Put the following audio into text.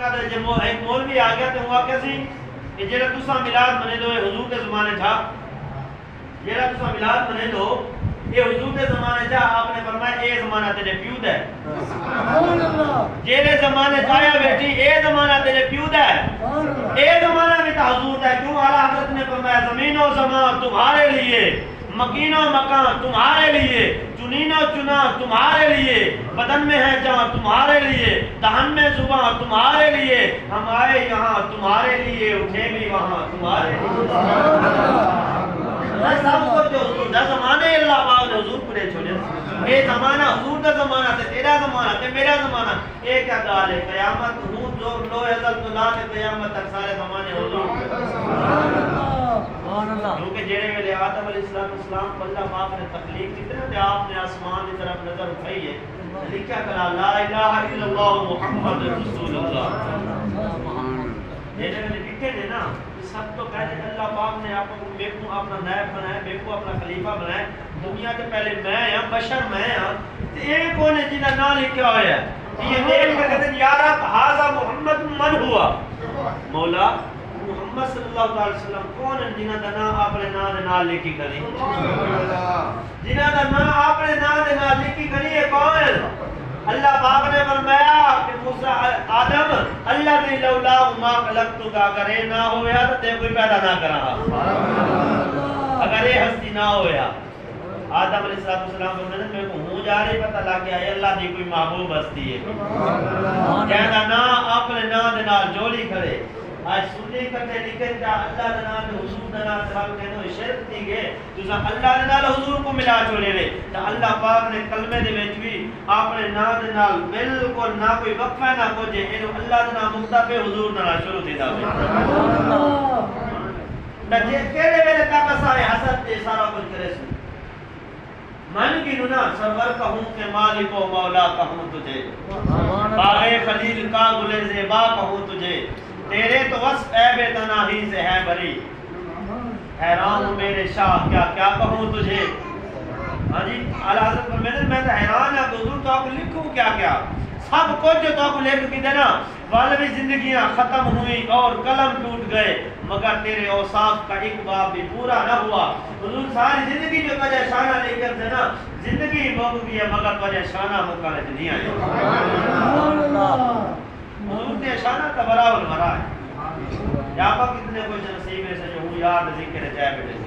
وقت جب ایک مولوی آ گیا تو ہوا کیسی کہ جیڑا تسا میلاد منے دو حضور کے زمانے تھا، جیڑا تسا میلاد منے دو یہ حضور کے زمانے تھا، آپ نے فرمایا اے زمانہ تیرے پیود ہے، جیڑے زمانے چاہیا بیٹھی اے زمانہ تیرے پیود ہے، اے زمانہ بھی تا حضور ہے، کیوں اعلیٰ حضرت نے فرمایا زمین و زمان تمہارے لیے، مکین و مکان تمہارے لیے، چنین و چنا تمہارے لیے، بدن میں ہے جان تمہارے لیے، دہن میں زبان تمہارے لیے، ہم آئے یہاں تمہارے لیے، اٹھے بھی وہاں تمہارے لیے۔ سب کچھ جو حضور دا زمانے اللہ پاک نے حضور پڑے چھوڑے، اے زمانہ حضور دا زمانہ تے تیرا زمانہ تے میرا زمانہ، ایک کیا گال ہے قیامت ہوں جو لو ازل تو لا تے قیامت تک سارے زمانے حضور کیونکہ جیڑے ویلے آدم علیہ السلام اللہ پاک نے تخلیق کی طرح تے آپ نے آسمان کی طرف نظر اٹھائی ہے، لکھا کلا لا الہ الا اللہ محمد رسول اللہ، جیڑے ویلے لکھے نے نا سب تو پہلے اللہ پاک نے آپ کو میں کو اپنا نائب بنایا، میں کو اپنا خلیفہ بنایا، دنیا کے پہلے میں ہاں بشر میں ہاں، ایک کون ہے جنہا نام لکھا ہوا ہے، یہ دیکھ کر کہتے ہیں یا رب ھذا محمد من ہوا، مولا محمد صلی اللہ علیہ وسلم کون ہے جنہا دا نام اپنے نام لکھی کری، جنہا دا نام اپنے نام لکھی کری ہے کون ہے؟ اللہ پاک نے فرمایا کہ موسیٰ آدم اللہ نے لولا ما خلقتک اگر یہ نہ ہویا تو تے کوئی پیدا نہ کرا، اگر یہ ہستی نہ ہویا آدم علیہ السلام فرمایا میں کو ہوں جا رہی پتہ لگ گیا اللہ دی کوئی محبوب ہستی ہے، کہنا نا اپنے نام دے نال جوڑی کھڑے، آج سنی کرتے لکھن جا اللہ دے نال حضور دے نال سب کہنو شرک تھی گئے تو اللہ دے نال حضور کو ملا چھوڑے وے، تو اللہ پاک نے کلمے دے وچ بھی اپنے نام دے نال بالکل نہ کوئی وقفہ نہ کوجے اینو اللہ دے نال مختبے حضور نال شروع تھی دا جے کیڑے ویلے تک اساں حسد تے سارا کچھ کرے سو من کی نہ سرور کہوں کہ مالک و مولا کہوں تجھے، باغ خلیل کا گل زیبا کہوں تجھے، تیرے تو وصف عیب تناہی سے ہے بری، حیران ہوں میرے شاہ کیا کیا کہوں تجھے، ہاں جی اعلیٰ حضرت فرماتے میں تو حیران ہے کہ حضور تو آپ کو لکھوں کیا کیا، سب کچھ جو تو آپ کو لکھ کی دینا، والوی زندگیاں ختم ہوئی اور قلم ٹوٹ گئے مگر تیرے اوصاف کا ایک باب بھی پورا نہ ہوا، حضور ساری زندگی جو تجھے شانہ لے کر دینا زندگی موقع کی ہے مگر تجھے شانہ مقالت نہیں آئے، حضور نے شانہ کا برا والمرا ہے، یا پاک کتنے کوئی نصیب ہے سے جو ہوں یاد ذکر جائے بیٹے